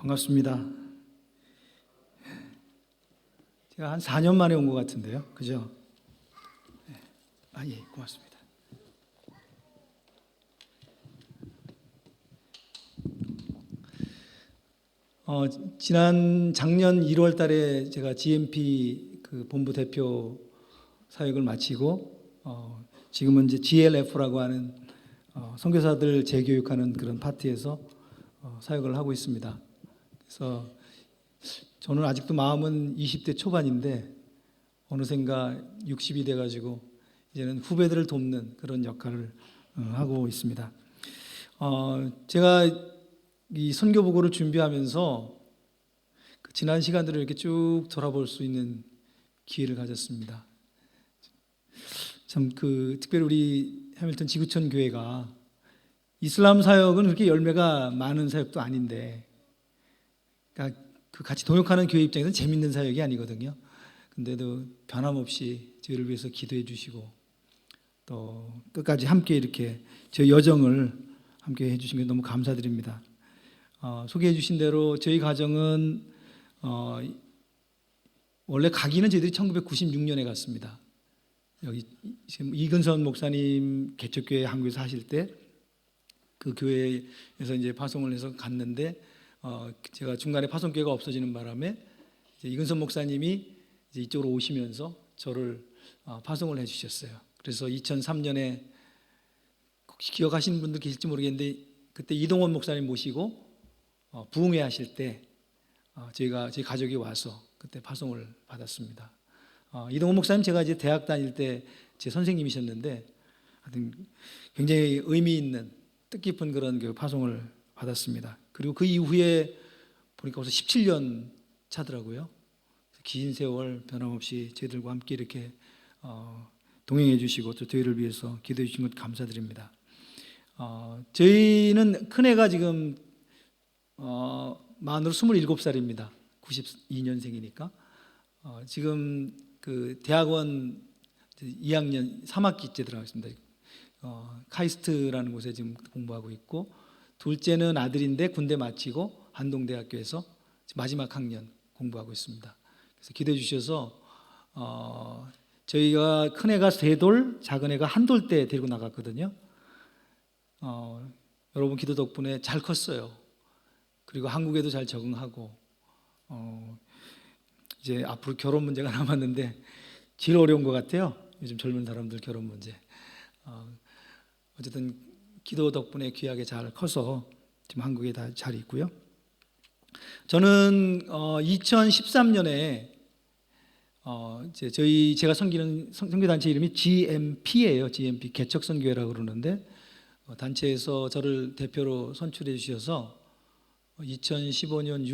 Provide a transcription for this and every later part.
반갑습니다. 제가 한 4년 만에 온 것 같은데요. 그죠? 예, 고맙습니다. 지난 작년 1월 달에 제가 GMP 그 본부 대표 사역을 마치고 지금은 이제 GLF라고 하는 선교사들 재교육하는 그런 파트에서 사역을 하고 있습니다. 그래서 저는 아직도 마음은 20대 초반인데 어느샌가 60이 돼가지고 이제는 후배들을 돕는 그런 역할을 하고 있습니다. 제가 이 선교보고를 준비하면서 그 지난 시간들을 이렇게 쭉 돌아볼 수 있는 기회를 가졌습니다. 참 특별히 우리 해밀턴 지구촌 교회가 이슬람 사역은 그렇게 열매가 많은 사역도 아닌데, 그러니까 그 같이 동역하는 교회 입장에서는 재밌는 사역이 아니거든요. 근데도 변함없이 저희를 위해서 기도해 주시고 또 끝까지 함께 이렇게 저희 여정을 함께 해주신 게 너무 감사드립니다. 소개해 주신 대로 저희 가정은 원래 가기는 저희들이 1996년에 갔습니다. 여기 지금 이근선 목사님 개척교회 한국에서 하실 때 그 교회에서 이제 파송을 해서 갔는데 제가 중간에 파송교회가 없어지는 바람에 이제 이근선 목사님이 이제 이쪽으로 오시면서 저를 파송을 해주셨어요. 그래서 2003년에 혹시 기억하시는 분들 계실지 모르겠는데 그때 이동원 목사님 모시고 부흥회 하실 때 저희 가족이 와서 그때 파송을 받았습니다. 이동원 목사님 제가 이제 대학 다닐 때 제 선생님이셨는데 하여튼 굉장히 의미 있는 뜻깊은 그런 그 파송을 받았습니다. 그리고 그 이후에 보니까 벌써 17년 차더라고요. 긴 세월 변함없이 저희들과 함께 이렇게 동행해 주시고 또 저희를 위해서 기도해 주신 것 감사드립니다. 저희는 큰애가 지금 만으로 27살입니다. 92년생이니까 지금 그 대학원 2학년 3학기째 들어가겠습니다. 카이스트라는 곳에 지금 공부하고 있고, 둘째는 아들인데 군대 마치고 한동대학교에서 마지막 학년 공부하고 있습니다. 그래서 기도해 주셔서 저희가 큰애가 3돌, 작은애가 1돌 때 데리고 나갔거든요. 여러분 기도 덕분에 잘 컸어요. 그리고 한국에도 잘 적응하고 이제 앞으로 결혼 문제가 남았는데 제일 어려운 것 같아요. 요즘 젊은 사람들 결혼 문제. 어쨌든 기도 덕분에 귀하게 잘 커서 지금 한국에 다 잘 있고요. 저는 2013년에 제가 섬기는 선교단체 이름이 GMP예요. GMP 개척선교회라고 그러는데 단체에서 저를 대표로 선출해 주셔서 2013년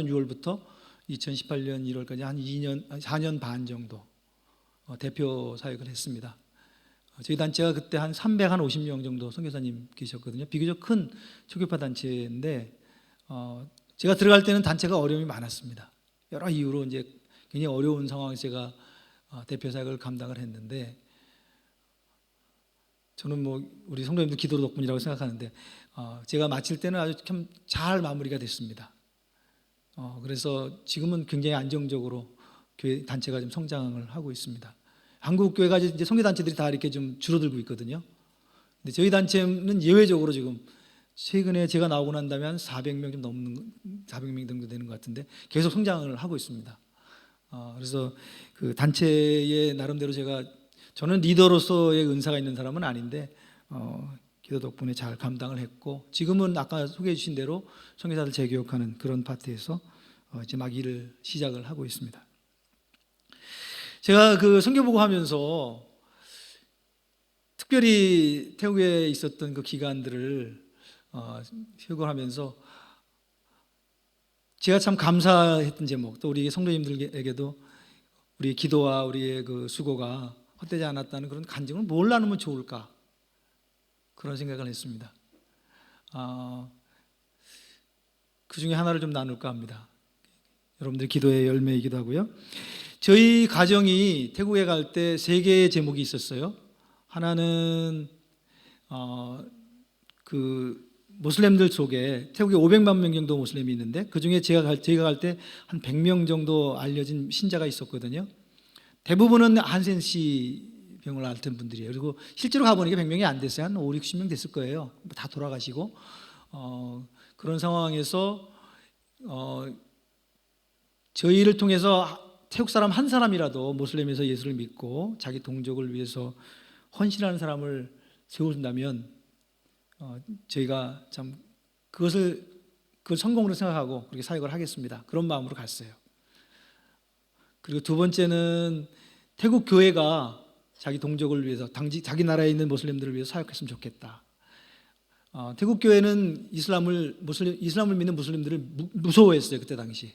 6월부터 2018년 1월까지 한 4년 반 정도 대표 사역을 했습니다. 저희 단체가 그때 한 350명 정도 선교사님 계셨거든요. 비교적 큰 초교파 단체인데 제가 들어갈 때는 단체가 어려움이 많았습니다. 여러 이유로 이제 굉장히 어려운 상황에서 제가 대표 사역을 감당을 했는데, 저는 뭐 우리 성도님들 기도 덕분이라고 생각하는데 제가 마칠 때는 아주 참 잘 마무리가 됐습니다. 그래서 지금은 굉장히 안정적으로 교회 단체가 좀 성장을 하고 있습니다. 한국 교회가 이제 선교 단체들이 다 이렇게 좀 줄어들고 있거든요. 근데 저희 단체는 예외적으로 지금 최근에 제가 나오고 난 다음에 한 400명 좀 넘는 400명 정도 되는 것 같은데 계속 성장을 하고 있습니다. 그래서 그 단체의 나름대로 저는 리더로서의 은사가 있는 사람은 아닌데 기도 덕분에 잘 감당을 했고, 지금은 아까 소개해 주신 대로 선교사들 재교육하는 그런 파트에서 이제 막 일을 시작을 하고 있습니다. 제가 그 선교보고 하면서 특별히 태국에 있었던 그 기간들을 기억을 하면서 제가 참 감사했던 제목, 또 우리 성도님들에게도 우리의 기도와 우리의 그 수고가 헛되지 않았다는 그런 간증을 뭘 나누면 좋을까, 그런 생각을 했습니다. 그 중에 하나를 좀 나눌까 합니다. 여러분들 기도의 열매이기도 하고요. 저희 가정이 태국에 갈 때 3개의 제목이 있었어요. 하나는 모슬렘들 속에 태국에 500만 명 정도 모슬렘이 있는데 그 중에 제가 갈 때 한 100명 정도 알려진 신자가 있었거든요. 대부분은 한센시 병을 앓던 분들이에요. 그리고 실제로 가보니까 100명이 안 됐어요. 한 5, 60명 됐을 거예요. 다 돌아가시고 그런 상황에서 저희를 통해서 태국 사람 한 사람이라도 모슬렘에서 예수를 믿고 자기 동족을 위해서 헌신하는 사람을 세워준다면 저희가 참 그걸 성공으로 생각하고 그렇게 사역을 하겠습니다. 그런 마음으로 갔어요. 그리고 두 번째는 태국 교회가 자기 동족을 위해서 자기 나라에 있는 모슬렘들을 위해서 사역했으면 좋겠다. 태국 교회는 이슬람을 믿는 모슬렘들을 무서워했어요. 그때 당시.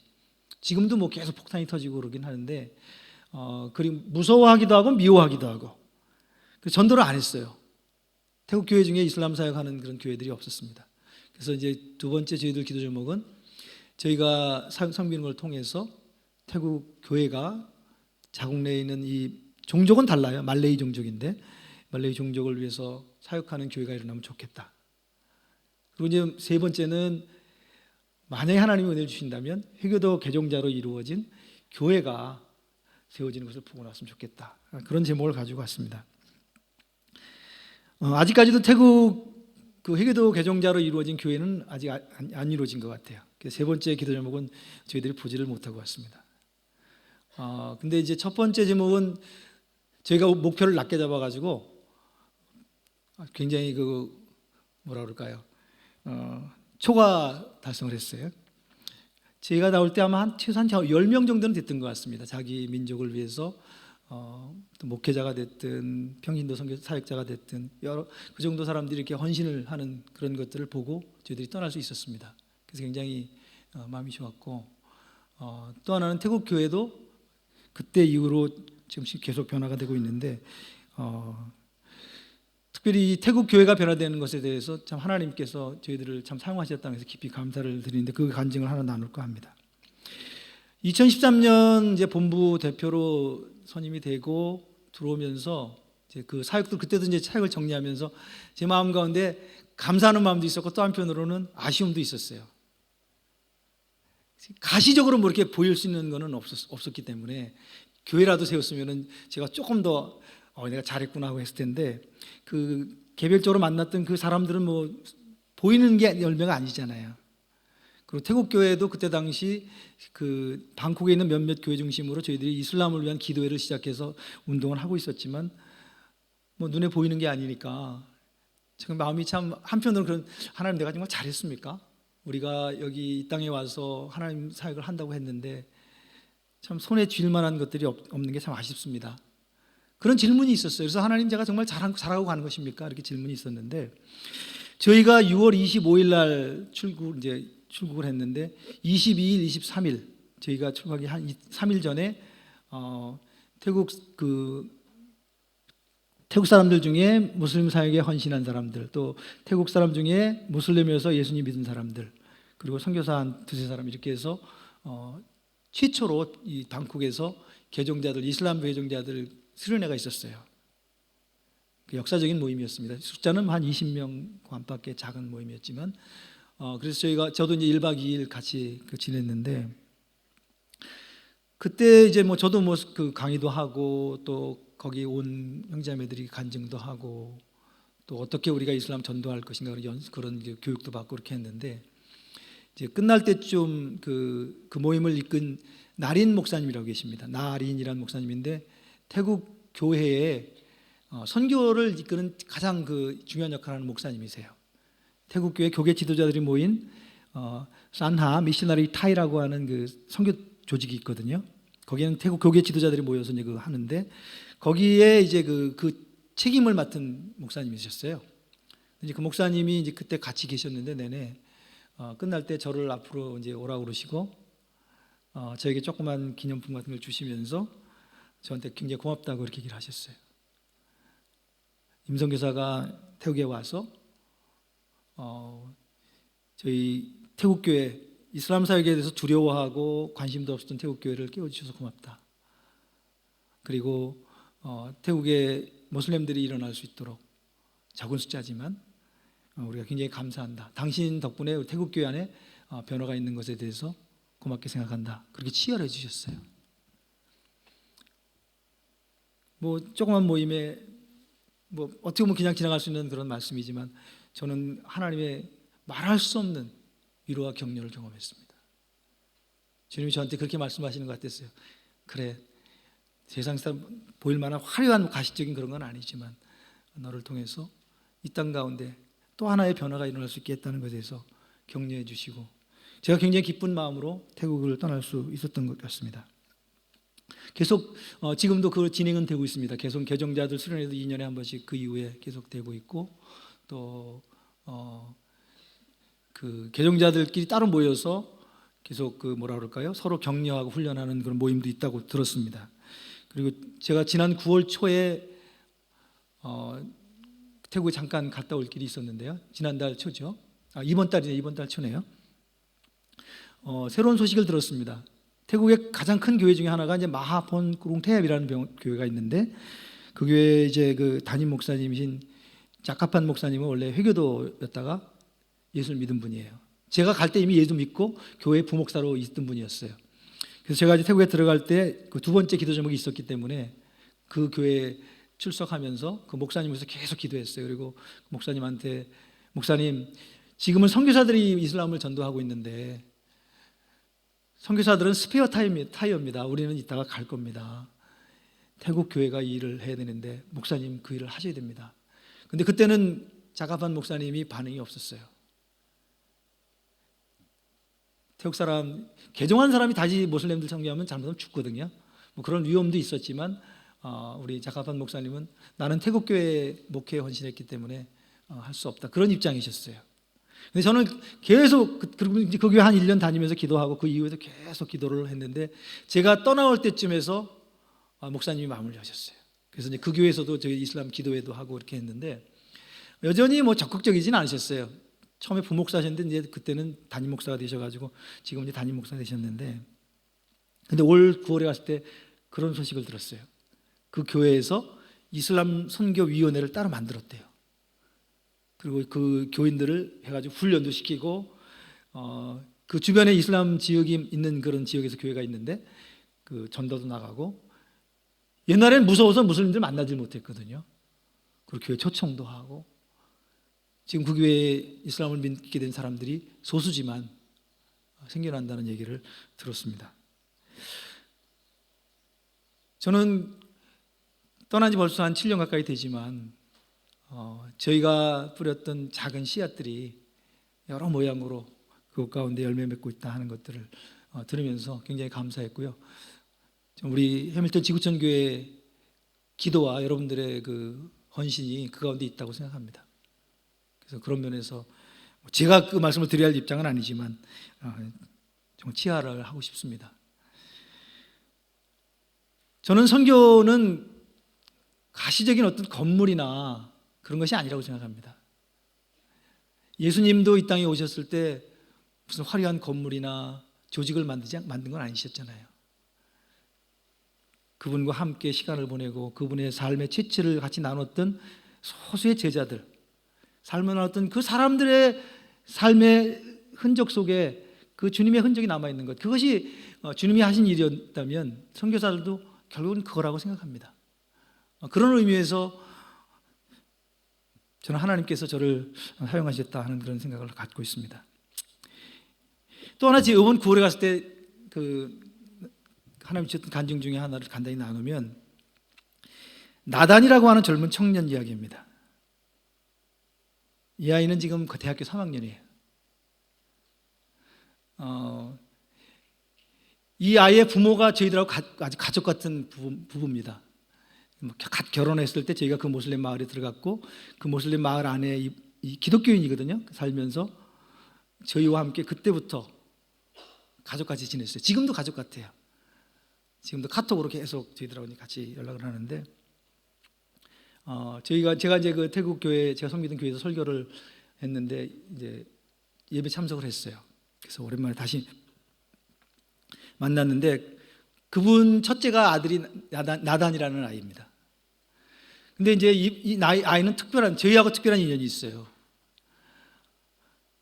지금도 뭐 계속 폭탄이 터지고 그러긴 하는데 그리고 무서워하기도 하고 미워하기도 하고 그래서 전도를 안 했어요. 태국 교회 중에 이슬람 사역하는 그런 교회들이 없었습니다. 그래서 이제 두 번째 저희들 기도 제목은 저희가 섬기는 걸 통해서 태국 교회가 자국 내에 있는 이 종족은 달라요. 말레이 종족인데 말레이 종족을 위해서 사역하는 교회가 일어나면 좋겠다. 그리고 이제 세 번째는 만약에 하나님이 은혜를 주신다면 회교도 개종자로 이루어진 교회가 세워지는 것을 보고 나왔으면 좋겠다. 그런 제목을 가지고 왔습니다. 아직까지도 태국 그 회교도 개종자로 이루어진 교회는 아직 안 이루어진 것 같아요. 그래서 세 번째 기도 제목은 저희들이 보지를 못하고 왔습니다. 근데 이제 첫 번째 제목은 저희가 목표를 낮게 잡아가지고 굉장히 뭐라 그럴까요? 초과 달성을 했어요. 제가 나올 때 아마 최소한 10명 정도는 됐던 것 같습니다. 자기 민족을 위해서 또 목회자가 됐든 평신도 선교 사역자가 됐든 그 정도 사람들이 이렇게 헌신을 하는 그런 것들을 보고 저희들이 떠날 수 있었습니다. 그래서 굉장히 마음이 좋았고 또 하나는 태국 교회도 그때 이후로 지금 계속 변화가 되고 있는데 특별히 이 태국 교회가 변화되는 것에 대해서 참 하나님께서 저희들을 참 사용하셨다는 것에 깊이 감사를 드리는데 그 간증을 하나 나눌까 합니다. 2013년 이제 본부 대표로 선임이 되고 들어오면서 이제 그 사역들 그때도 이제 사역을 정리하면서 제 마음 가운데 감사하는 마음도 있었고 또 한편으로는 아쉬움도 있었어요. 가시적으로 뭐 이렇게 보일 수 있는 거는 없었기 때문에 교회라도 세웠으면은 제가 조금 더 내가 잘했구나 하고 했을 텐데 그 개별적으로 만났던 그 사람들은 뭐 보이는 게 열매가 아니잖아요. 그리고 태국 교회도 그때 당시 그 방콕에 있는 몇몇 교회 중심으로 저희들이 이슬람을 위한 기도회를 시작해서 운동을 하고 있었지만 뭐 눈에 보이는 게 아니니까 지금 마음이 참 한편으로는 그런 하나님 내가 정말 잘했습니까? 우리가 여기 이 땅에 와서 하나님 사역을 한다고 했는데 참 손에 쥘 만한 것들이 없는 게 참 아쉽습니다. 그런 질문이 있었어요. 그래서 하나님 제가 정말 잘하고 가는 것입니까? 이렇게 질문이 있었는데 저희가 6월 25일 날 출국을 했는데 22일, 23일 저희가 출국하기 한 3일 전에 태국 사람들 중에 무슬림 사역에 헌신한 사람들 또 태국 사람 중에 무슬림이어서 예수님 믿은 사람들 그리고 선교사 한 두세 사람 이렇게 해서 최초로 이 방콕에서 개종자들 이슬람 개종자들 수련회가 있었어요. 역사적인 모임이었습니다. 숫자는 한 20명 안팎의 작은 모임이었지만 그래서 저도 이제 1박 2일 같이 지냈는데 그때 이제 뭐 저도 뭐 그 강의도 하고 또 거기 온 형제자매들이 간증도 하고 또 어떻게 우리가 이슬람 전도할 것인가 그런 교육도 받고 그렇게 했는데 이제 끝날 때쯤 그 모임을 이끈 나린 목사님이라고 계십니다. 나린이라는 목사님인데 태국 교회에 선교를 이끄는 가장 중요한 역할을 하는 목사님이세요. 태국 교회 교계 지도자들이 모인 산하 미셔너리 타이라고 하는 그 선교 조직이 있거든요. 거기는 태국 교계 지도자들이 모여서 이제 하는데 거기에 이제 그 책임을 맡은 목사님이셨어요. 이제 그 목사님이 이제 그때 같이 계셨는데 내내 끝날 때 저를 앞으로 이제 오라고 그러시고 저에게 조그만 기념품 같은 걸 주시면서 저한테 굉장히 고맙다고 이렇게 얘기를 하셨어요. 임성교사가 태국에 와서 저희 태국교회 이슬람 사역에 대해서 두려워하고 관심도 없었던 태국교회를 깨워주셔서 고맙다. 그리고 태국에 모슬렘들이 일어날 수 있도록 적은 숫자지만 우리가 굉장히 감사한다. 당신 덕분에 우리 태국교회 안에 변화가 있는 것에 대해서 고맙게 생각한다. 그렇게 치열해 주셨어요. 뭐 조그만 모임에 뭐 어떻게 보면 그냥 지나갈 수 있는 그런 말씀이지만 저는 하나님의 말할 수 없는 위로와 격려를 경험했습니다. 주님이 저한테 그렇게 말씀하시는 것 같았어요. 그래, 세상에서 보일 만한 화려한 가시적인 그런 건 아니지만 너를 통해서 이 땅 가운데 또 하나의 변화가 일어날 수 있겠다는 것에 대해서 격려해 주시고 제가 굉장히 기쁜 마음으로 태국을 떠날 수 있었던 것 같습니다. 계속 지금도 그 진행은 되고 있습니다. 계속 개종자들 수련회도 2년에 한 번씩 그 이후에 계속 되고 있고 또 그 개종자들끼리 따로 모여서 계속 그 뭐라 그럴까요? 서로 격려하고 훈련하는 그런 모임도 있다고 들었습니다. 그리고 제가 지난 9월 초에 태국에 잠깐 갔다 올 길이 있었는데요. 지난달 초죠. 이번 달 초네요. 새로운 소식을 들었습니다. 태국의 가장 큰 교회 중에 하나가 이제 마하폰 구룽태압이라는 교회가 있는데 그 교회 이제 그 담임 목사님이신 자카판 목사님은 원래 회교도였다가 예수를 믿은 분이에요. 제가 갈 때 이미 예수 믿고 교회 부목사로 있던 분이었어요. 그래서 제가 이제 태국에 들어갈 때 그 두 번째 기도 제목이 있었기 때문에 그 교회에 출석하면서 그 목사님께서 계속 기도했어요. 그리고 목사님한테 목사님 지금은 선교사들이 이슬람을 전도하고 있는데 선교사들은 스페어 타이어입니다. 우리는 이따가 갈 겁니다. 태국 교회가 이 일을 해야 되는데 목사님 그 일을 하셔야 됩니다. 근데 그때는 자가반 목사님이 반응이 없었어요. 태국 사람, 개종한 사람이 다시 모슬렘들 선교하면 잘못하면 죽거든요. 뭐 그런 위험도 있었지만 우리 자카판 목사님은 나는 태국 교회에 목회에 헌신했기 때문에 할 수 없다. 그런 입장이셨어요. 근데 저는 계속 그 교회 한 1년 다니면서 기도하고 그 이후에도 계속 기도를 했는데 제가 떠나올 때쯤에서 목사님이 마무리를 하셨어요. 그래서 이제 그 교회에서도 저희 이슬람 기도회도 하고 이렇게 했는데 여전히 뭐 적극적이진 않으셨어요. 처음에 부목사셨는데 이제 그때는 담임 목사가 되셔가지고 지금 이제 담임 목사 되셨는데 근데 올 9월에 갔을 때 그런 소식을 들었어요. 그 교회에서 이슬람 선교위원회를 따로 만들었대요. 그리고 그 교인들을 해가지고 훈련도 시키고 그 주변에 이슬람 지역이 있는 그런 지역에서 교회가 있는데 그 전도도 나가고 옛날에는 무서워서 무슬림들 만나질 못했거든요. 그리고 교회 초청도 하고 지금 그 교회에 이슬람을 믿게 된 사람들이 소수지만 생겨난다는 얘기를 들었습니다. 저는 떠난 지 벌써 한 7년 가까이 되지만 저희가 뿌렸던 작은 씨앗들이 여러 모양으로 그것 가운데 열매 맺고 있다 하는 것들을 들으면서 굉장히 감사했고요. 우리 해밀턴 지구촌 교회 기도와 여러분들의 그 헌신이 그 가운데 있다고 생각합니다. 그래서 그런 면에서 제가 그 말씀을 드려야 할 입장은 아니지만 좀 치하를 하고 싶습니다. 저는 선교는 가시적인 어떤 건물이나 그런 것이 아니라고 생각합니다. 예수님도 이 땅에 오셨을 때 무슨 화려한 건물이나 조직을 만든 건 아니셨잖아요. 그분과 함께 시간을 보내고 그분의 삶의 채취를 같이 나눴던 소수의 제자들, 삶을 나눴던 그 사람들의 삶의 흔적 속에 그 주님의 흔적이 남아있는 것, 그것이 주님이 하신 일이었다면 선교사들도 결국은 그거라고 생각합니다. 그런 의미에서 저는 하나님께서 저를 사용하셨다 하는 그런 생각을 갖고 있습니다. 또 하나 제가 이번 9월에 갔을 때 그 하나님 주셨던 간증 중에 하나를 간단히 나누면 나단이라고 하는 젊은 청년 이야기입니다. 이 아이는 지금 대학교 3학년이에요. 이 아이의 부모가 저희들하고 아주 가족 같은 부부입니다. 갓 결혼했을 때 저희가 그 모슬렘 마을에 들어갔고 그 모슬렘 마을 안에 이 기독교인이거든요. 살면서 저희와 함께 그때부터 가족같이 지냈어요. 지금도 가족 같아요. 지금도 카톡으로 계속 저희들하고 같이 연락을 하는데 제가 이제 그 태국 교회 제가 섬기던 교회에서 설교를 했는데 이제 예배 참석을 했어요. 그래서 오랜만에 다시 만났는데 그분 첫째가 아들이 나단이라는 아이입니다. 근데 이제 이 아이는 저희하고 특별한 인연이 있어요.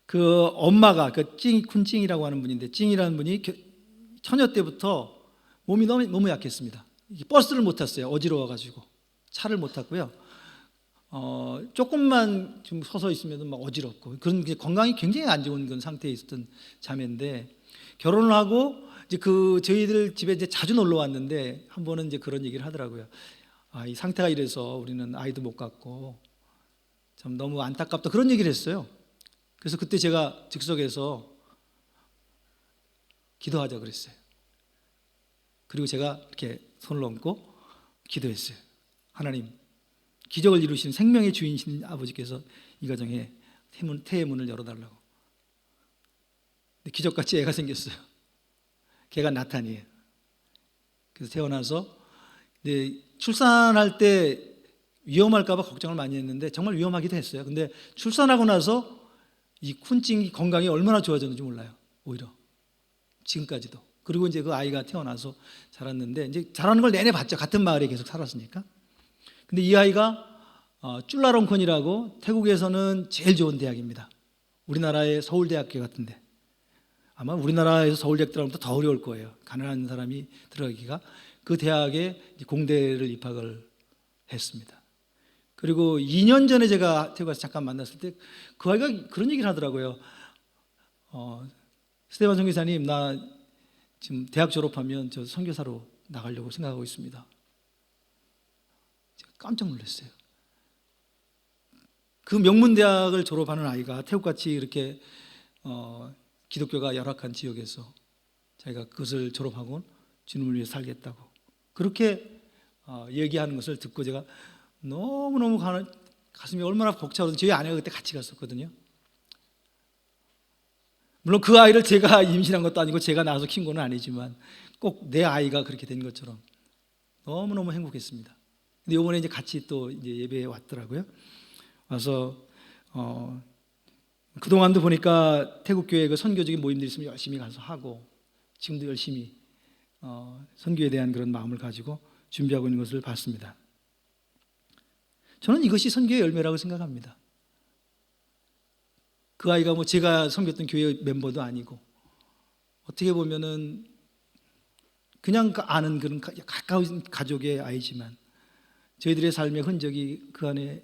그 엄마가 쿤찡이라고 하는 분인데, 찡이라는 분이 처녀 때부터 몸이 너무 약했습니다. 버스를 못 탔어요. 어지러워가지고 차를 못 탔고요. 조금만 좀 서서 있으면 막 어지럽고 그런 건강이 굉장히 안 좋은 그런 상태에 있었던 자매인데, 결혼을 하고 이제 저희들 집에 이제 자주 놀러 왔는데 한 번은 이제 그런 얘기를 하더라고요. 이 상태가 이래서 우리는 아이도 못 갖고 참 너무 안타깝다, 그런 얘기를 했어요. 그래서 그때 제가 즉석에서 기도하자 그랬어요. 그리고 제가 이렇게 손을 얹고 기도했어요. 하나님, 기적을 이루시는 생명의 주인이신 아버지께서 이 가정에 태의 문을 열어달라고. 근데 기적같이 애가 생겼어요. 걔가 나탄이에요. 그래서 태어나서 출산할 때 위험할까 봐 걱정을 많이 했는데 정말 위험하기도 했어요. 근데 출산하고 나서 이 쿤찡이 건강이 얼마나 좋아졌는지 몰라요. 오히려 지금까지도. 그리고 이제 그 아이가 태어나서 자랐는데, 이제 자라는 걸 내내 봤죠. 같은 마을에 계속 살았으니까. 근데 이 아이가 쭈라롱콘이라고 태국에서는 제일 좋은 대학입니다. 우리나라의 서울대학교 같은데, 아마 우리나라에서 서울대학 들어가면 더 어려울 거예요. 가난한 사람이 들어가기가. 그 대학에 공대를 입학을 했습니다. 그리고 2년 전에 제가 태국에서 잠깐 만났을 때 그 아이가 그런 얘기를 하더라고요. 스테반 선교사님, 나 지금 대학 졸업하면 저 선교사로 나가려고 생각하고 있습니다. 제가 깜짝 놀랐어요. 그 명문대학을 졸업하는 아이가 태국같이 이렇게 기독교가 열악한 지역에서 자기가 그것을 졸업하고 주님을 위해 살겠다고 그렇게 얘기하는 것을 듣고 제가 너무너무 가슴이 얼마나 벅차오르는지. 저희 아내가 그때 같이 갔었거든요. 물론 그 아이를 제가 임신한 것도 아니고 제가 낳아서 킨 건 아니지만 꼭 내 아이가 그렇게 된 것처럼 너무너무 행복했습니다. 근데 이번에 이제 같이 또 이제 예배에 왔더라고요. 와서 그동안도 보니까 태국교회 그 선교적인 모임들이 있으면 열심히 가서 하고, 지금도 열심히 선교에 대한 그런 마음을 가지고 준비하고 있는 것을 봤습니다. 저는 이것이 선교의 열매라고 생각합니다. 그 아이가 뭐 제가 섬겼던 교회 멤버도 아니고, 어떻게 보면은 그냥 아는 그런 가까운 가족의 아이지만 저희들의 삶의 흔적이 그 안에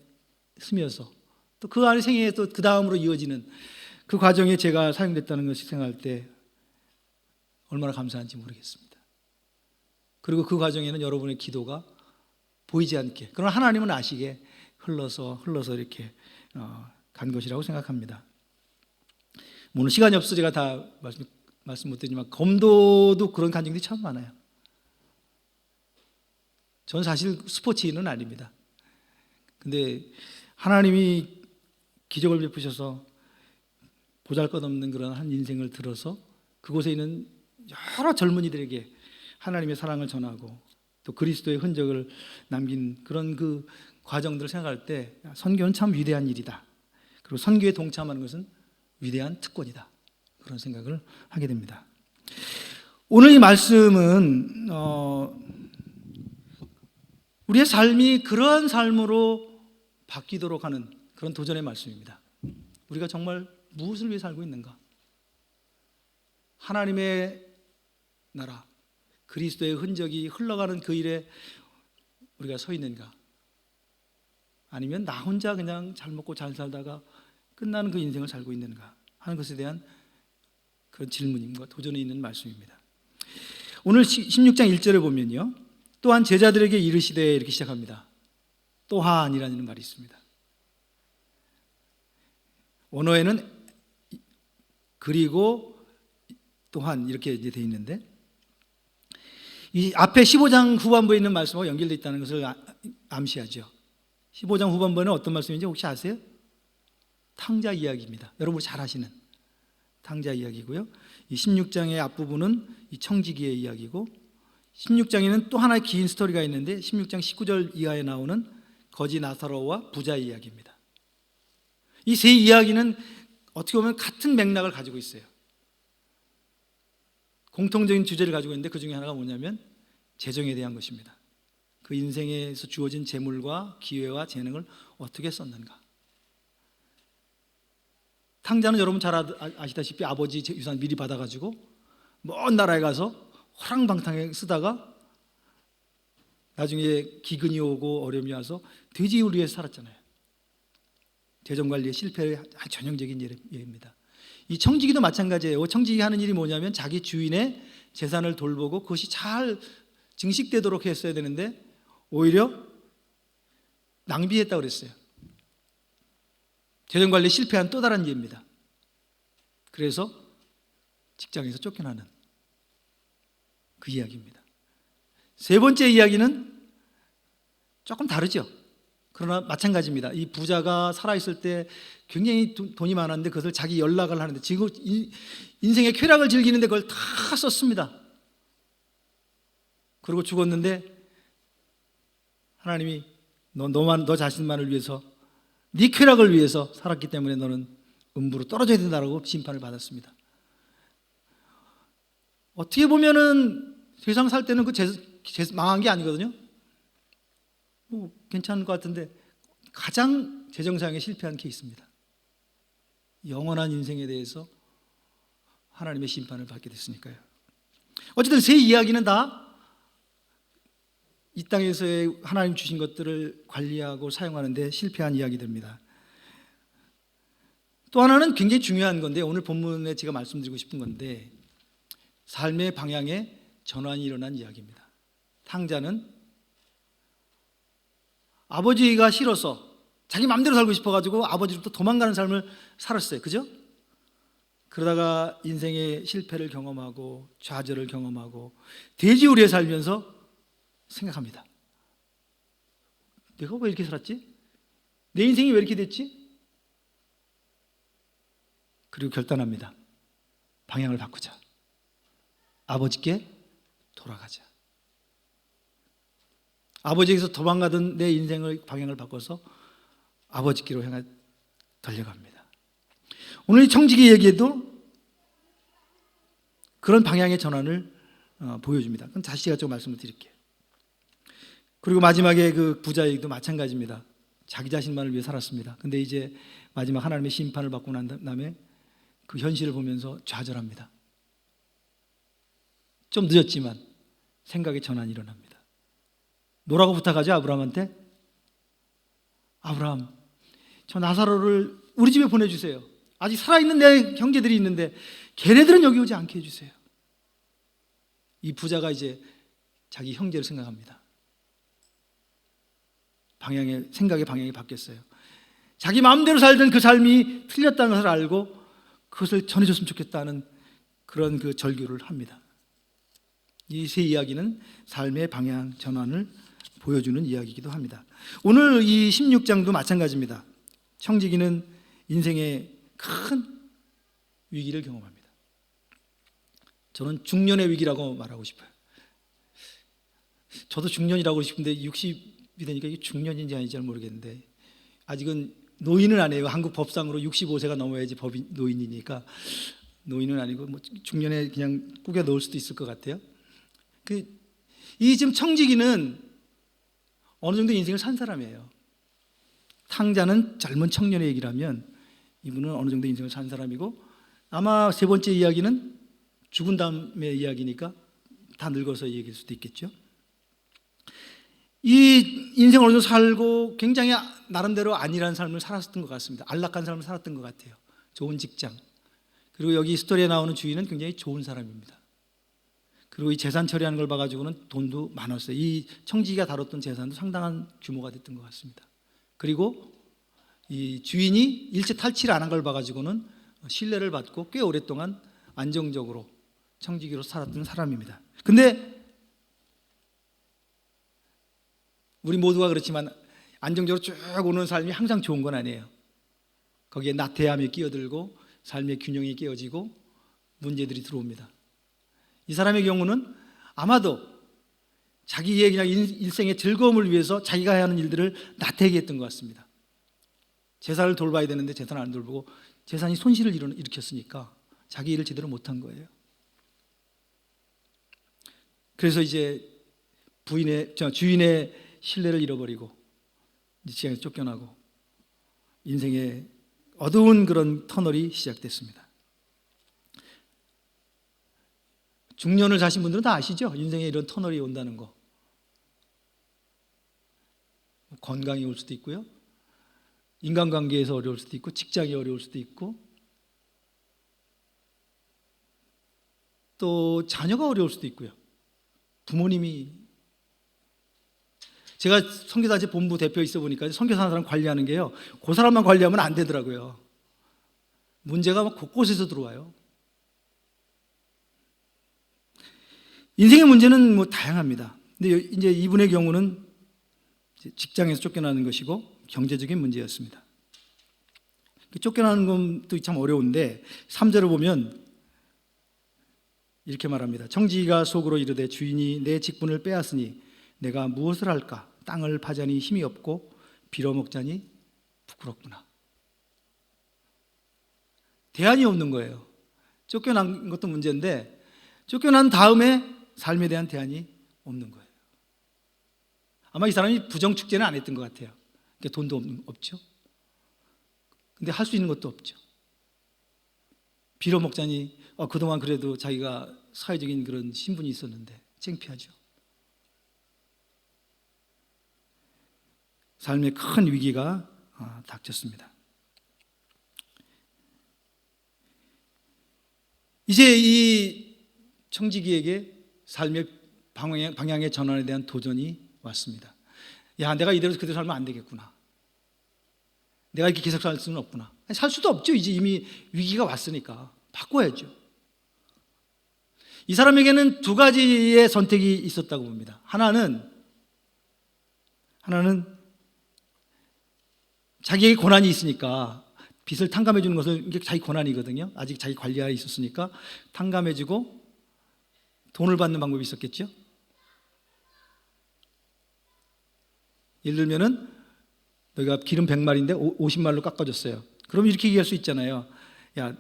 스며서 또 그 안에 생애에 또 그 다음으로 이어지는 그 과정에 제가 사용됐다는 것을 생각할 때 얼마나 감사한지 모르겠습니다. 그리고 그 과정에는 여러분의 기도가 보이지 않게, 그러나 하나님은 아시게 흘러서 이렇게 간 것이라고 생각합니다. 오늘 시간이 없어서 제가 다 말씀 못 드리지만 검도도 그런 간증들이 참 많아요. 저는 사실 스포츠인은 아닙니다. 근데 하나님이 기적을 베푸셔서 보잘것없는 그런 한 인생을 들어서 그곳에 있는 여러 젊은이들에게 하나님의 사랑을 전하고 또 그리스도의 흔적을 남긴 그런 그 과정들을 생각할 때 선교는 참 위대한 일이다. 그리고 선교에 동참하는 것은 위대한 특권이다. 그런 생각을 하게 됩니다. 오늘 이 말씀은 우리의 삶이 그러한 삶으로 바뀌도록 하는 그런 도전의 말씀입니다. 우리가 정말 무엇을 위해 살고 있는가? 하나님의 나라, 그리스도의 흔적이 흘러가는 그 일에 우리가 서 있는가? 아니면 나 혼자 그냥 잘 먹고 잘 살다가 끝나는 그 인생을 살고 있는가 하는 것에 대한 그런 질문과 도전이 있는 말씀입니다. 오늘 16장 1절을 보면요, 또한 제자들에게 이르시되 이렇게 시작합니다. 또한이라는 말이 있습니다. 원어에는 그리고 또한 이렇게 이제 되어 있는데, 이 앞에 15장 후반부에 있는 말씀과 연결되어 있다는 것을 암시하죠. 15장 후반부는 어떤 말씀인지 혹시 아세요? 탕자 이야기입니다. 여러분 잘 아시는 탕자 이야기고요. 이 16장의 앞부분은 이 청지기의 이야기고, 16장에는 또 하나의 긴 스토리가 있는데 16장 19절 이하에 나오는 거지 나사로와 부자의 이야기입니다. 이 세 이야기는 어떻게 보면 같은 맥락을 가지고 있어요. 공통적인 주제를 가지고 있는데 그 중에 하나가 뭐냐면 재정에 대한 것입니다. 그 인생에서 주어진 재물과 기회와 재능을 어떻게 썼는가. 탕자는 여러분 잘 아시다시피 아버지 유산 미리 받아가지고 먼 나라에 가서 호랑방탕에 쓰다가 나중에 기근이 오고 어려움이 와서 돼지를 위해서 살았잖아요. 재정관리의 실패의 전형적인 예입니다. 이 청지기도 마찬가지예요. 청지기 하는 일이 뭐냐면 자기 주인의 재산을 돌보고 그것이 잘 증식되도록 했어야 되는데 오히려 낭비했다고 그랬어요. 재정관리에 실패한 또 다른 예입니다. 그래서 직장에서 쫓겨나는 그 이야기입니다. 세 번째 이야기는 조금 다르죠. 그러나 마찬가지입니다. 이 부자가 살아있을 때 굉장히 돈이 많았는데 그것을 자기 연락을 하는데 지금 인생의 쾌락을 즐기는데 그걸 다 썼습니다. 그리고 죽었는데 하나님이 너 자신만을 위해서 네 쾌락을 위해서 살았기 때문에 너는 음부로 떨어져야 된다라고 심판을 받았습니다. 어떻게 보면은 세상 살 때는 망한 게 아니거든요. 괜찮은 것 같은데 가장 재정상에 실패한 케이스입니다. 영원한 인생에 대해서 하나님의 심판을 받게 됐으니까요. 어쨌든 세 이야기는 다 이 땅에서의 하나님 주신 것들을 관리하고 사용하는 데 실패한 이야기들입니다. 또 하나는 굉장히 중요한 건데 오늘 본문에 제가 말씀드리고 싶은 건데 삶의 방향에 전환이 일어난 이야기입니다. 탕자는 아버지가 싫어서 자기 마음대로 살고 싶어가지고 아버지로부터 도망가는 삶을 살았어요. 그죠? 그러다가 인생의 실패를 경험하고 좌절을 경험하고 돼지우리에 살면서 생각합니다. 내가 왜 이렇게 살았지? 내 인생이 왜 이렇게 됐지? 그리고 결단합니다. 방향을 바꾸자. 아버지께 돌아가자. 아버지에게서 도망가던 내 인생의 방향을 바꿔서 아버지께로 향해 달려갑니다. 오늘 이 청지기 얘기에도 그런 방향의 전환을 보여줍니다. 그럼 다시 제가 좀 말씀을 드릴게요. 그리고 마지막에 그 부자 얘기도 마찬가지입니다. 자기 자신만을 위해 살았습니다. 근데 이제 마지막 하나님의 심판을 받고 난 다음에 그 현실을 보면서 좌절합니다. 좀 늦었지만 생각의 전환이 일어납니다. 뭐라고 부탁하죠? 아브라함한테? 아브라함, 저 나사로를 우리 집에 보내주세요. 아직 살아있는 내 형제들이 있는데 걔네들은 여기 오지 않게 해주세요. 이 부자가 이제 자기 형제를 생각합니다. 생각의 방향이 바뀌었어요. 자기 마음대로 살던 그 삶이 틀렸다는 것을 알고 그것을 전해줬으면 좋겠다는 그런 그 절규를 합니다. 이 세 이야기는 삶의 방향 전환을 보여주는 이야기이기도 합니다. 오늘 이 16장도 마찬가지입니다. 청지기는 인생의 큰 위기를 경험합니다. 저는 중년의 위기라고 말하고 싶어요. 저도 중년이라고 싶은데 60이 되니까 이게 중년인지 아닌지 잘 모르겠는데 아직은 노인은 아니에요. 한국 법상으로 65세가 넘어야지 법이 노인이니까 노인은 아니고 뭐 중년에 그냥 꾸겨 넣을 수도 있을 것 같아요. 이 지금 청지기는 어느 정도 인생을 산 사람이에요. 탕자는 젊은 청년의 얘기라면 이분은 어느 정도 인생을 산 사람이고 아마 세 번째 이야기는 죽은 다음의 이야기니까 다 늙어서 얘기일 수도 있겠죠. 이 인생을 어느 정도 살고 굉장히 나름대로 안일한 삶을 살았던 것 같습니다. 안락한 삶을 살았던 것 같아요. 좋은 직장. 그리고 여기 스토리에 나오는 주인은 굉장히 좋은 사람입니다. 그리고 이 재산 처리하는 걸 봐가지고는 돈도 많았어요. 이 청지기가 다뤘던 재산도 상당한 규모가 됐던 것 같습니다. 그리고 이 주인이 일체 탈취를 안 한 걸 봐가지고는 신뢰를 받고 꽤 오랫동안 안정적으로 청지기로 살았던 사람입니다. 근데 우리 모두가 그렇지만 안정적으로 쭉 오는 삶이 항상 좋은 건 아니에요. 거기에 나태함이 끼어들고 삶의 균형이 깨어지고 문제들이 들어옵니다. 이 사람의 경우는 아마도 자기의 그냥 일생의 즐거움을 위해서 자기가 해야 하는 일들을 나태하게 했던 것 같습니다. 재산을 돌봐야 되는데 재산을 안 돌보고 재산이 손실을 일으켰으니까 자기 일을 제대로 못한 거예요. 그래서 이제 주인의 신뢰를 잃어버리고 직장에서 쫓겨나고 인생의 어두운 그런 터널이 시작됐습니다. 중년을 사신 분들은 다 아시죠? 인생에 이런 터널이 온다는 거. 건강이 올 수도 있고요, 인간관계에서 어려울 수도 있고, 직장이 어려울 수도 있고, 또 자녀가 어려울 수도 있고요, 부모님이. 제가 선교단체 본부 대표 있어 보니까 선교사하는 사람 관리하는 게요, 그 사람만 관리하면 안 되더라고요. 문제가 막 곳곳에서 들어와요. 인생의 문제는 뭐 다양합니다. 근데 이제 이분의 경우는 직장에서 쫓겨나는 것이고 경제적인 문제였습니다. 쫓겨나는 것도 참 어려운데 3절을 보면 이렇게 말합니다. 청지기가 속으로 이르되 주인이 내 직분을 빼앗으니 내가 무엇을 할까? 땅을 파자니 힘이 없고 빌어먹자니 부끄럽구나. 대안이 없는 거예요. 쫓겨난 것도 문제인데 쫓겨난 다음에 삶에 대한 대안이 없는 거예요. 아마 이 사람이 부정축제는 안 했던 것 같아요. 돈도 없죠. 근데 할 수 있는 것도 없죠. 빌어먹자니 그동안 그래도 자기가 사회적인 그런 신분이 있었는데 창피하죠. 삶에 큰 위기가 닥쳤습니다. 이제 이 청지기에게 삶의 방향의 전환에 대한 도전이 왔습니다. 야, 내가 이대로 그대로 살면 안 되겠구나. 내가 이렇게 계속 살 수는 없구나. 살 수도 없죠. 이제 이미 위기가 왔으니까 바꿔야죠. 이 사람에게는 두 가지의 선택이 있었다고 봅니다. 하나는 자기에게 권한이 있으니까 빚을 탕감해 주는 것은 이게 자기 권한이거든요. 아직 자기 관리하에 있었으니까 탕감해 주고 돈을 받는 방법이 있었겠죠. 예를 들면은 너희가 기름 100마리인데 50말로 깎아줬어요. 그럼 이렇게 얘기할 수 있잖아요. 야,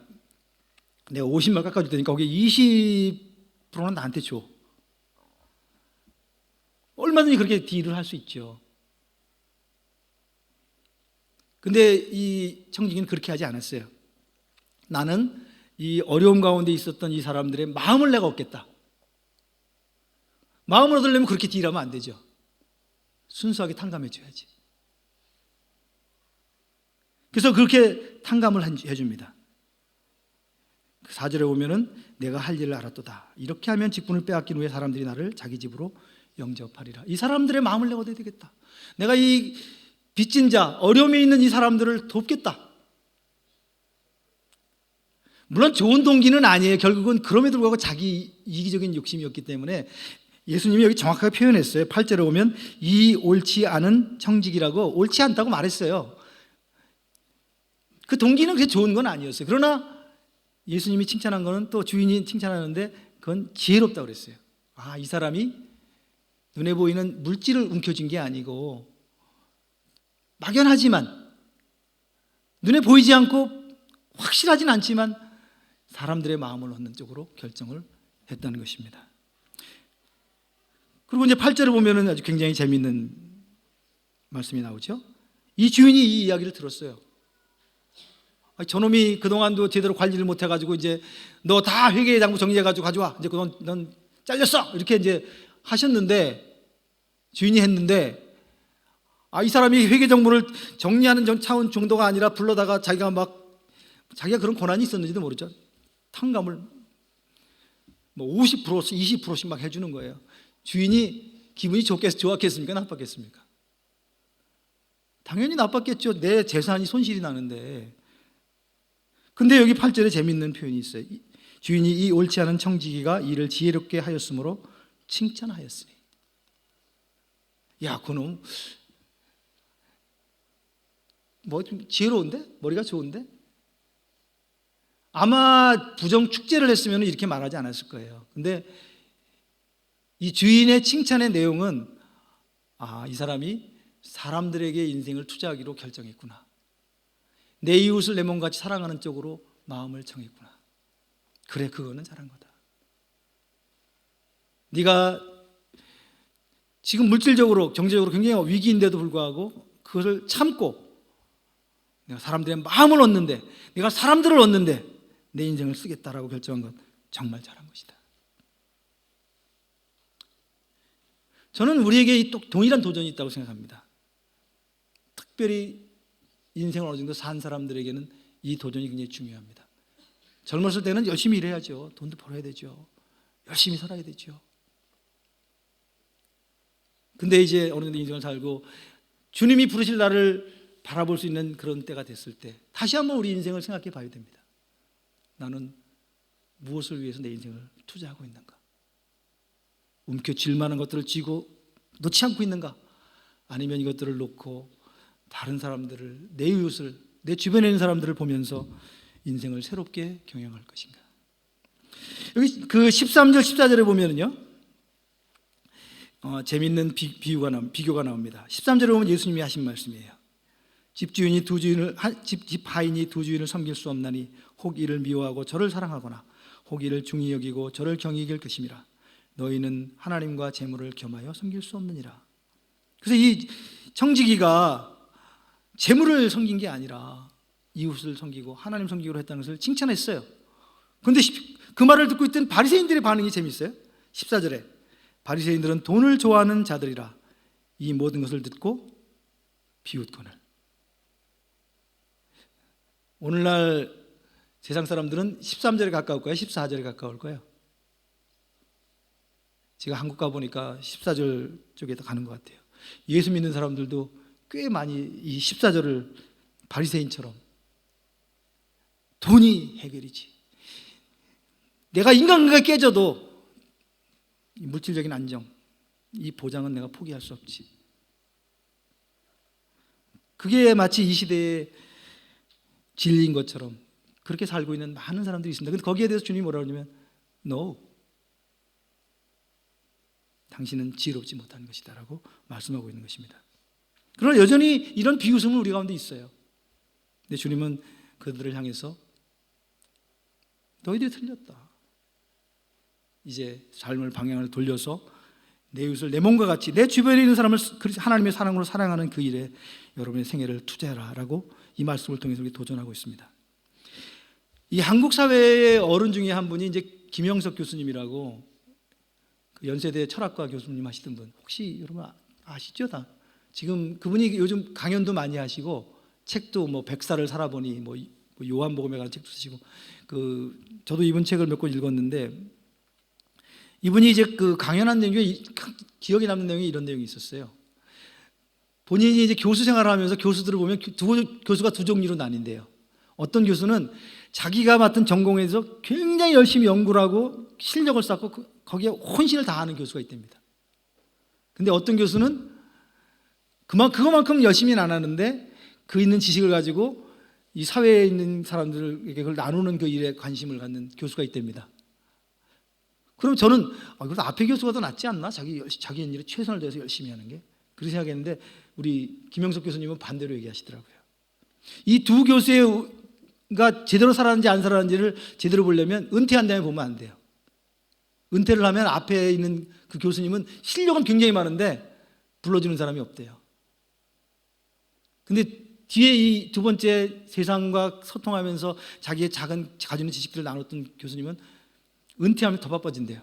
내가 50말 깎아줄 테니까 거기에 20%는 나한테 줘. 얼마든지 그렇게 딜을 할 수 있죠. 근데 이 청지기는 그렇게 하지 않았어요. 나는 이 어려움 가운데 있었던 이 사람들의 마음을 내가 얻겠다. 마음을 얻으려면 그렇게 딜하면 안 되죠. 순수하게 탕감해 줘야지. 그래서 그렇게 탕감을 해줍니다. 4절에 보면은 내가 할 일을 알았도다. 이렇게 하면 직분을 빼앗긴 후에 사람들이 나를 자기 집으로 영접하리라. 이 사람들의 마음을 내가 얻어야 되겠다. 내가 이 빚진 자, 어려움에 있는 이 사람들을 돕겠다. 물론 좋은 동기는 아니에요. 결국은 그럼에도 불구하고 자기 이기적인 욕심이었기 때문에 예수님이 여기 정확하게 표현했어요. 8절에 보면 이 옳지 않은 청지기라고 옳지 않다고 말했어요. 그 동기는 그게 좋은 건 아니었어요. 그러나 예수님이 칭찬한 거는 또 주인이 칭찬하는데 그건 지혜롭다고 그랬어요. 아, 이 사람이 눈에 보이는 물질을 움켜쥔 게 아니고 막연하지만 눈에 보이지 않고 확실하진 않지만 사람들의 마음을 얻는 쪽으로 결정을 했다는 것입니다. 그리고 이제 8절을 보면은 아주 굉장히 재미있는 말씀이 나오죠. 이 주인이 이 이야기를 들었어요. 저놈이 그동안도 제대로 관리를 못 해가지고 이제 너 다 회계 장부 정리해가지고 가져와. 이제 넌 잘렸어. 이렇게 이제 하셨는데 주인이 했는데 이 사람이 회계 정보를 정리하는 차원 정도가 아니라 불러다가 자기가 그런 권한이 있었는지도 모르죠. 탕감을 뭐 50%, 20%씩 막 해주는 거예요. 주인이 기분이 좋았겠습니까? 나빴겠습니까? 당연히 나빴겠죠. 내 재산이 손실이 나는데. 근데 여기 8절에 재밌는 표현이 있어요. 주인이 이 옳지 않은 청지기가 이를 지혜롭게 하였으므로 칭찬하였으니. 야, 그놈 좀 지혜로운데? 머리가 좋은데? 아마 부정 축제를 했으면 이렇게 말하지 않았을 거예요. 근데 이 주인의 칭찬의 내용은 이 사람이 사람들에게 인생을 투자하기로 결정했구나. 내 이웃을 내 몸같이 사랑하는 쪽으로 마음을 정했구나. 그래, 그거는 잘한 거다. 네가 지금 물질적으로 경제적으로 굉장히 위기인데도 불구하고 그것을 참고 내가 사람들의 마음을 얻는데, 내가 사람들을 얻는데 내 인생을 쓰겠다라고 결정한 것 정말 잘한 것이다. 저는 우리에게 이 동일한 도전이 있다고 생각합니다. 특별히 인생을 어느 정도 산 사람들에게는 이 도전이 굉장히 중요합니다. 젊었을 때는 열심히 일해야죠. 돈도 벌어야 되죠. 열심히 살아야 되죠. 근데 이제 어느 정도 인생을 살고 주님이 부르실 나를 바라볼 수 있는 그런 때가 됐을 때 다시 한번 우리 인생을 생각해 봐야 됩니다. 나는 무엇을 위해서 내 인생을 투자하고 있는가? 움켜쥘 만한 것들을 쥐고 놓지 않고 있는가? 아니면 이것들을 놓고 다른 사람들을, 내 이웃을, 내 주변에 있는 사람들을 보면서 인생을 새롭게 경영할 것인가? 여기 그 13절 14절에 보면은요, 재밌는 비교가 나옵니다. 13절에 보면 예수님이 하신 말씀이에요. 집 하인이 두 주인을 섬길 수 없나니 혹 이를 미워하고 저를 사랑하거나 혹 이를 중히 여기고 저를 경히 여길 것임이라. 너희는 하나님과 재물을 겸하여 섬길 수 없느니라. 그래서 이 청지기가 재물을 섬긴 게 아니라 이웃을 섬기고 하나님 섬기기로 했다는 것을 칭찬했어요. 그런데 그 말을 듣고 있던 바리새인들의 반응이 재밌어요. 14절에 바리새인들은 돈을 좋아하는 자들이라 이 모든 것을 듣고 비웃거늘. 오늘날 세상 사람들은 13절에 가까울 거예요? 14절에 가까울 거예요? 제가 한국 가보니까 14절 쪽에 가는 것 같아요. 예수 믿는 사람들도 꽤 많이 이 14절을 바리새인처럼 돈이 해결이지, 내가 인간관계가 깨져도 이 물질적인 안정, 이 보장은 내가 포기할 수 없지, 그게 마치 이 시대의 진리인 것처럼 그렇게 살고 있는 많은 사람들이 있습니다. 그런데 거기에 대해서 주님이 뭐라고 하냐면 No, 당신은 지혜롭지 못한 것이다 라고 말씀하고 있는 것입니다. 그러나 여전히 이런 비웃음은 우리 가운데 있어요. 근데 주님은 그들을 향해서 너희들이 틀렸다. 이제 삶을 방향을 돌려서 내 이웃을 내 몸과 같이, 내 주변에 있는 사람을 하나님의 사랑으로 사랑하는 그 일에 여러분의 생애를 투자해라 라고 이 말씀을 통해서 우리 도전하고 있습니다. 이 한국 사회의 어른 중에 한 분이 이제 김영석 교수님이라고 그 연세대 철학과 교수님 하시던 분, 혹시 여러분 아시죠? 다 지금 그분이 요즘 강연도 많이 하시고 책도 뭐 백사를 살아보니 뭐 요한복음에 관한 책도 쓰시고, 그 저도 이분 책을 몇 권 읽었는데 이분이 이제 그 강연한 내용 중에 기억에 남는 내용이 이런 내용이 있었어요. 본인이 이제 교수 생활을 하면서 교수들을 보면 교수가 두 종류로 나뉜대요. 어떤 교수는 자기가 맡은 전공에서 굉장히 열심히 연구를 하고 실력을 쌓고 거기에 혼신을 다하는 교수가 있답니다. 근데 어떤 교수는 그거만큼 열심히는 안 하는데 그 있는 지식을 가지고 이 사회에 있는 사람들에게 그걸 나누는 그 일에 관심을 갖는 교수가 있답니다. 그럼 저는 그래도 앞에 교수가 더 낫지 않나? 자기 일에 최선을 다해서 열심히 하는 게. 그렇게 생각했는데 우리 김영석 교수님은 반대로 얘기하시더라고요. 이 두 교수가 제대로 살았는지 안 살았는지를 제대로 보려면 은퇴한 다음에 보면 안 돼요. 은퇴를 하면 앞에 있는 그 교수님은 실력은 굉장히 많은데 불러주는 사람이 없대요. 근데 뒤에 이 두 번째 세상과 소통하면서 자기의 가지고 있는 지식들을 나눴던 교수님은 은퇴하면 더 바빠진대요.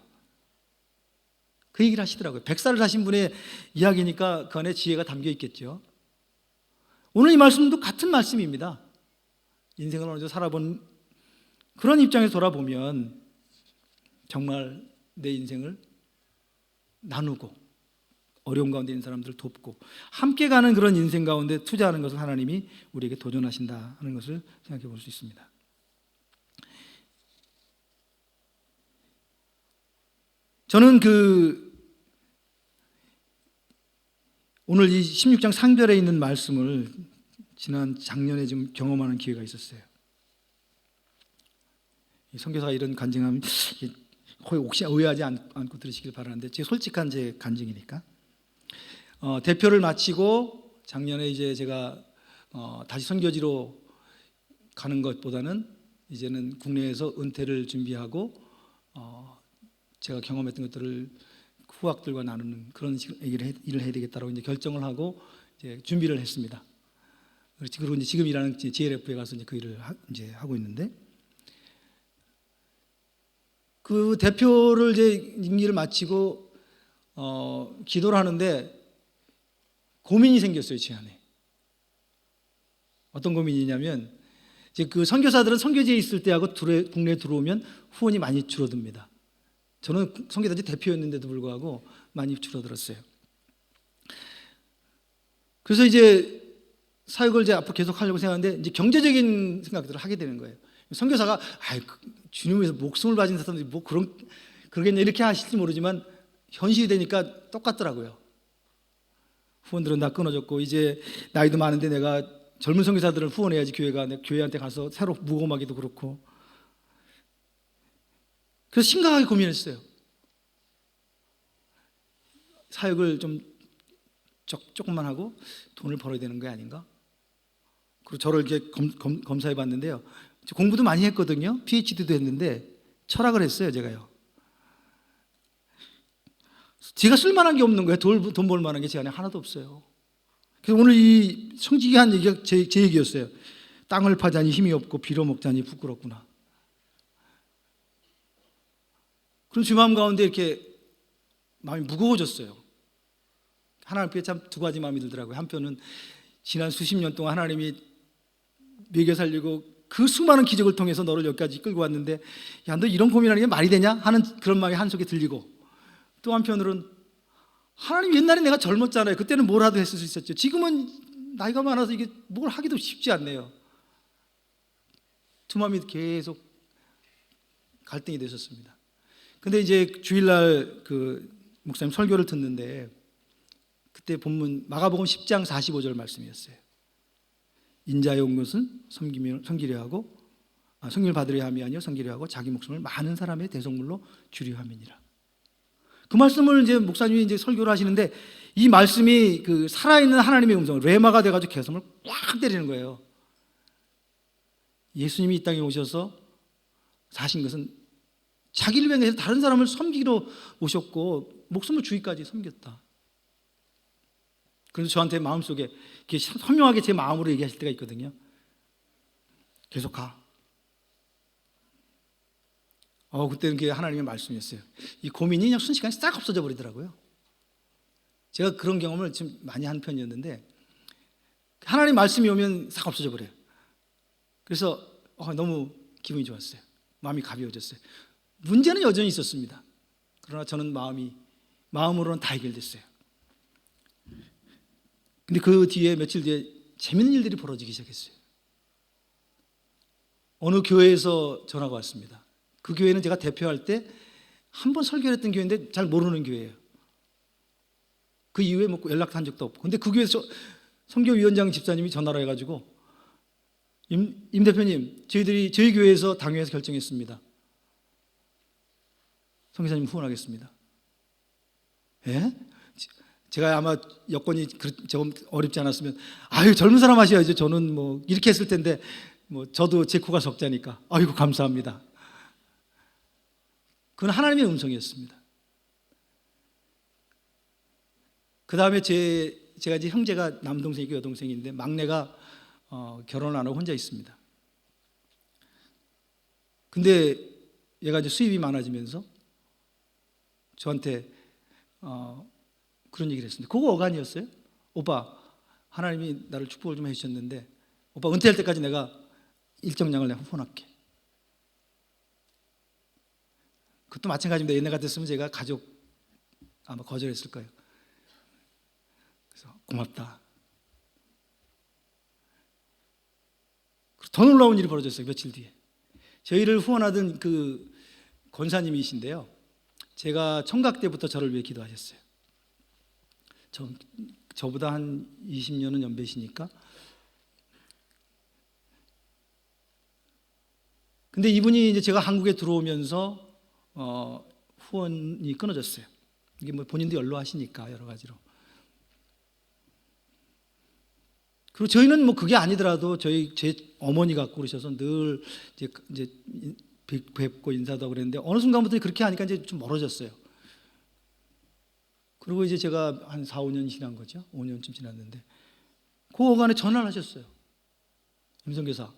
그 얘기를 하시더라고요. 백사를 사신 분의 이야기니까 그 안에 지혜가 담겨 있겠죠. 오늘 이 말씀도 같은 말씀입니다. 인생을 어느 정도 살아본 그런 입장에서 돌아보면 정말 내 인생을 나누고 어려운 가운데 있는 사람들을 돕고 함께 가는 그런 인생 가운데 투자하는 것을 하나님이 우리에게 도전하신다 하는 것을 생각해 볼 수 있습니다. 저는 오늘 이 16장 상절에 있는 말씀을 작년에 좀 경험하는 기회가 있었어요. 선교사가 이런 간증하면 혹시 오해하지 않고 들으시길 바라는데 제 솔직한 제 간증이니까. 대표를 마치고 작년에 이제 제가 다시 선교지로 가는 것보다는 이제는 국내에서 은퇴를 준비하고 제가 경험했던 것들을 후학들과 나누는 그런 일을 해야 되겠다고 이제 결정을 하고 이제 준비를 했습니다. 그리고 이제 지금 일하는 JLF에 가서 이제 그 일을 이제 하고 있는데, 그 대표를 이제 임기를 마치고 기도를 하는데 고민이 생겼어요, 제 안에. 어떤 고민이냐면, 이제 그 선교사들은 선교지에 있을 때하고 국내에 들어오면 후원이 많이 줄어듭니다. 저는 선교단체 대표였는데도 불구하고 많이 줄어들었어요. 그래서 이제 사역을 이제 앞으로 계속 하려고 생각하는데, 이제 경제적인 생각들을 하게 되는 거예요. 선교사가 주님을 위해서 목숨을 바친 사람들이 뭐 그러겠냐 이렇게 하실지 모르지만 현실이 되니까 똑같더라고요. 후원들은 다 끊어졌고, 이제 나이도 많은데 내가 젊은 선교사들을 후원해야지 교회한테 가서 새로 무고하기도 그렇고. 그래서 심각하게 고민했어요. 사역을 좀 조금만 하고 돈을 벌어야 되는 게 아닌가? 그리고 저를 이렇게 검사해 봤는데요. 공부도 많이 했거든요. PhD도 했는데 철학을 했어요, 제가요. 제가 쓸만한 게 없는 거예요. 돈 벌 만한 게 제 안에 하나도 없어요. 그래서 오늘 이 성직이 한 얘기가 제 얘기였어요. 땅을 파자니 힘이 없고 빌어먹자니 부끄럽구나. 그럼 제 마음 가운데 이렇게 마음이 무거워졌어요. 하나님께 참 두 가지 마음이 들더라고요. 한편은 지난 수십 년 동안 하나님이 먹여 살리고 그 수많은 기적을 통해서 너를 여기까지 끌고 왔는데, 야, 너 이런 고민하는 게 말이 되냐? 하는 그런 마음이 한속에 들리고, 또 한편으로는 하나님, 옛날에 내가 젊었잖아요. 그때는 뭐라도 했을 수 있었죠. 지금은 나이가 많아서 이게 뭘 하기도 쉽지 않네요. 두 마음이 계속 갈등이 되셨습니다. 근데 이제 주일날 그 목사님 설교를 듣는데, 그때 본문 마가복음 10장 45절 말씀이었어요. 인자의 온 것은 섬기려 하고 섬김을 받으려 함이 아니요 섬기려 하고 자기 목숨을 많은 사람의 대속물로 주려 함이니라. 그 말씀을 이제 목사님이 이제 설교를 하시는데, 이 말씀이 그 살아있는 하나님의 음성, 레마가 돼가지고 개성을 꽉 때리는 거예요. 예수님이 이 땅에 오셔서 사신 것은 자기를 위해서 다른 사람을 섬기러 오셨고 목숨을 주기까지 섬겼다. 그래서 저한테 마음속에 선명하게 제 마음으로 얘기하실 때가 있거든요. 계속 가. 그때는 그게 하나님의 말씀이었어요. 이 고민이 그냥 순식간에 싹 없어져 버리더라고요. 제가 그런 경험을 좀 많이 한 편이었는데, 하나님 말씀이 오면 싹 없어져 버려요. 그래서 너무 기분이 좋았어요. 마음이 가벼워졌어요. 문제는 여전히 있었습니다. 그러나 저는 마음으로는 다 해결됐어요. 근데 그 뒤에 며칠 뒤에 재밌는 일들이 벌어지기 시작했어요. 어느 교회에서 전화가 왔습니다. 그 교회는 제가 대표할 때 한 번 설교를 했던 교회인데 잘 모르는 교회예요. 그 이후에 뭐 연락도 한 적도 없고. 근데 그 교회에서 선교위원장 집사님이 전화를 해가지고, 임 대표님, 저희 교회에서 당회에서 결정했습니다. 선교사님 후원하겠습니다. 예? 제가 아마 여건이 조금 어렵지 않았으면, 젊은 사람 하셔야죠. 저는 뭐 이렇게 했을 텐데, 뭐 저도 제 코가 석자니까 아이고 감사합니다. 그건 하나님의 음성이었습니다. 그 다음에 제가 이제 형제가 남동생이고 여동생인데, 막내가 결혼 안 하고 혼자 있습니다. 근데 얘가 이제 수입이 많아지면서 저한테 그런 얘기를 했습니다. 그거 어간이었어요. 오빠, 하나님이 나를 축복을 좀 해주셨는데, 오빠 은퇴할 때까지 내가 일정량을 내가 후원할게. 그것도 마찬가지입니다. 옛날 같았으면 제가 가족 아마 거절했을 거예요. 그래서 고맙다. 더 놀라운 일이 벌어졌어요. 며칠 뒤에 저희를 후원하던 그 권사님이신데요, 제가 청각 때부터 저를 위해 기도하셨어요. 저보다 한 20년은 연배시니까. 근데 이분이 이제 제가 한국에 들어오면서 후원이 끊어졌어요. 이게 뭐 본인도 연로하시니까 여러 가지로. 그리고 저희는 뭐 그게 아니더라도 제 어머니 갖고 그러셔서 늘 이제 뵙고 인사도 하고 그랬는데, 어느 순간부터 그렇게 하니까 이제 좀 멀어졌어요. 그리고 이제 제가 한 4, 5년 지난 거죠. 5년쯤 지났는데 그 어간에 전화를 하셨어요. 임성교사,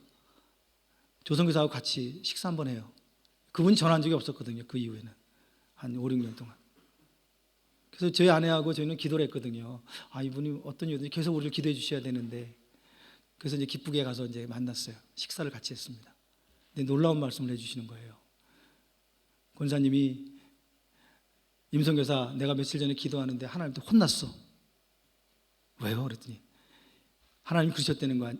조성교사하고 같이 식사 한번 해요. 그분이 전화한 적이 없었거든요. 그 이후에는 한 5, 6년 동안. 그래서 저희 아내하고 저희는 기도를 했거든요. 이분이 어떤 이유든지 계속 우리를 기도해 주셔야 되는데, 그래서 이제 기쁘게 가서 이제 만났어요. 식사를 같이 했습니다. 근데 놀라운 말씀을 해주시는 거예요. 권사님이, 임성교사, 내가 며칠 전에 기도하는데 하나님한테 혼났어. 왜요? 그랬더니 하나님이 그러셨다는 거예요.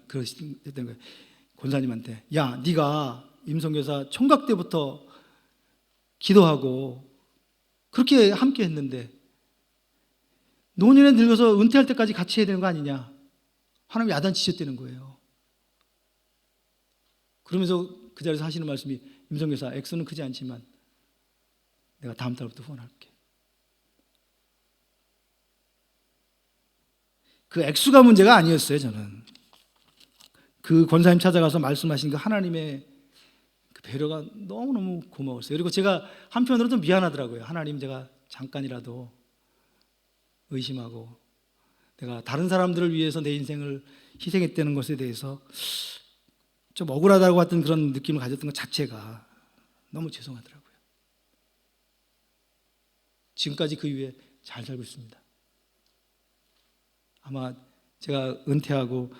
권사님한테, 야, 네가 임성교사 총각 때부터 기도하고 그렇게 함께 했는데 노년에 늙어서 은퇴할 때까지 같이 해야 되는 거 아니냐. 하나님이 야단치셨다는 거예요. 그러면서 그 자리에서 하시는 말씀이, 임성교사, 액수는 크지 않지만 내가 다음 달부터 후원할게. 그 액수가 문제가 아니었어요. 저는 그 권사님 찾아가서 말씀하신 그 하나님의 그 배려가 너무너무 고마웠어요. 그리고 제가 한편으로 좀 미안하더라고요. 하나님, 제가 잠깐이라도 의심하고 내가 다른 사람들을 위해서 내 인생을 희생했다는 것에 대해서 좀 억울하다고 같은 그런 느낌을 가졌던 것 자체가 너무 죄송하더라고요. 지금까지 그 이후에 잘 살고 있습니다. 아마 제가 은퇴하고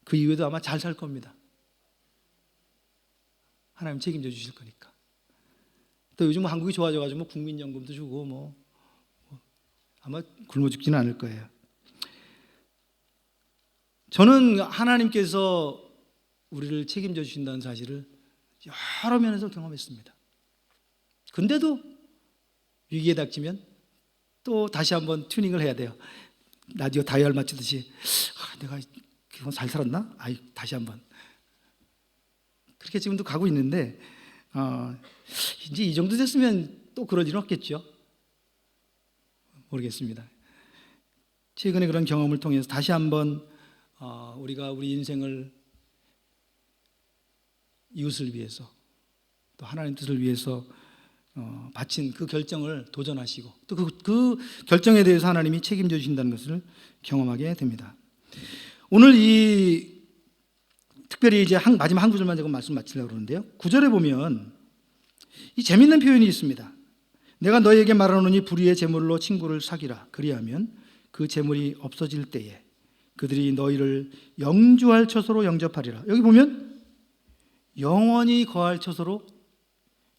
그 이후에도 아마 잘 살 겁니다. 하나님 책임져 주실 거니까. 또 요즘 한국이 좋아져가지고 국민연금도 주고 아마 굶어 죽지는 않을 거예요. 저는 하나님께서 우리를 책임져 주신다는 사실을 여러 면에서 경험했습니다. 근데도 위기에 닥치면 또 다시 한번 튜닝을 해야 돼요. 라디오 다이얼 맞추듯이, 내가 그건 잘 살았나? 다시 한번. 그렇게 지금도 가고 있는데, 이제 이 정도 됐으면 또 그럴 일은 없겠죠. 모르겠습니다. 최근에 그런 경험을 통해서 다시 한번 우리가 우리 인생을 이웃을 위해서 또 하나님 뜻을 위해서 바친 그 결정을 도전하시고 또 그 결정에 대해서 하나님이 책임져 주신다는 것을 경험하게 됩니다. 오늘 특별히 이제 마지막 한 구절만 제가 말씀 마치려고 그러는데요. 9절에 보면 이 재밌는 표현이 있습니다. 내가 너에게 말하노니 불의의 재물로 친구를 사귀라. 그리하면 그 재물이 없어질 때에 그들이 너희를 영주할 처소로 영접하리라. 여기 보면 영원히 거할 처소로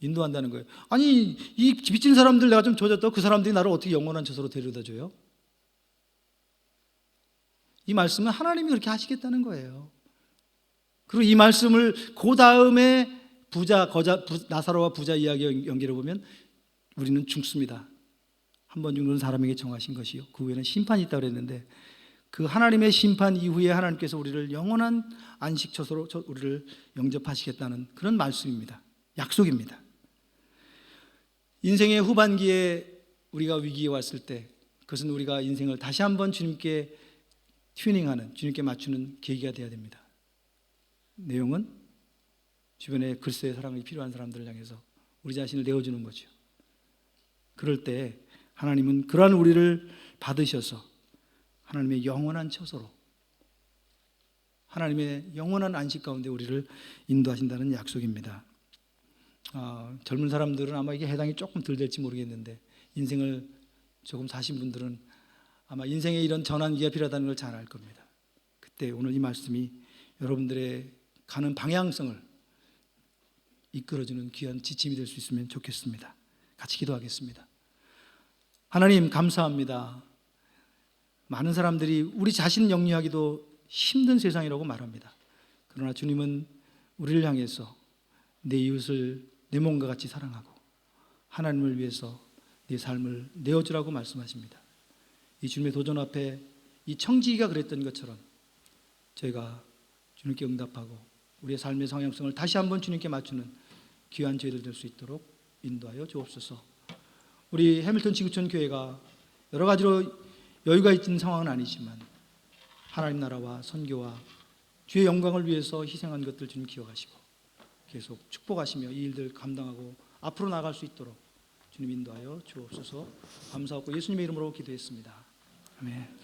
인도한다는 거예요. 아니, 이 빚진 사람들 내가 좀 줘줬다, 그 사람들이 나를 어떻게 영원한 처소로 데려다 줘요? 이 말씀은 하나님이 그렇게 하시겠다는 거예요. 그리고 이 말씀을 그 다음에 나사로와 부자 이야기 연결해 보면 우리는 죽습니다. 한 번 죽는 사람에게 정하신 것이요, 그 후에는 심판이 있다고 그랬는데, 그 하나님의 심판 이후에 하나님께서 우리를 영원한 안식처소로 우리를 영접하시겠다는 그런 말씀입니다. 약속입니다. 인생의 후반기에 우리가 위기에 왔을 때, 그것은 우리가 인생을 다시 한번 주님께 튜닝하는, 주님께 맞추는 계기가 되어야 됩니다. 내용은 주변에 글쎄의 사랑이 필요한 사람들을 향해서 우리 자신을 내어주는 거죠. 그럴 때 하나님은 그러한 우리를 받으셔서 하나님의 영원한 처소로, 하나님의 영원한 안식 가운데 우리를 인도하신다는 약속입니다. 젊은 사람들은 아마 이게 해당이 조금 덜 될지 모르겠는데, 인생을 조금 사신 분들은 아마 인생에 이런 전환기가 필요하다는 걸 잘 알 겁니다. 그때 오늘 이 말씀이 여러분들의 가는 방향성을 이끌어주는 귀한 지침이 될 수 있으면 좋겠습니다. 같이 기도하겠습니다. 하나님, 감사합니다. 많은 사람들이 우리 자신 영위하기도 힘든 세상이라고 말합니다. 그러나 주님은 우리를 향해서 내 이웃을 내 몸과 같이 사랑하고 하나님을 위해서 내 삶을 내어주라고 말씀하십니다. 이 주님의 도전 앞에 이 청지기가 그랬던 것처럼 저희가 주님께 응답하고 우리의 삶의 성향성을 다시 한번 주님께 맞추는 귀한 저희들 될 수 있도록 인도하여 주옵소서. 우리 해밀턴 지구촌 교회가 여러 가지로 여유가 있는 상황은 아니지만 하나님 나라와 선교와 주의 영광을 위해서 희생한 것들 주님 기억하시고 계속 축복하시며 이 일들 감당하고 앞으로 나아갈 수 있도록 주님 인도하여 주옵소서. 감사하고 예수님의 이름으로 기도했습니다. 아멘.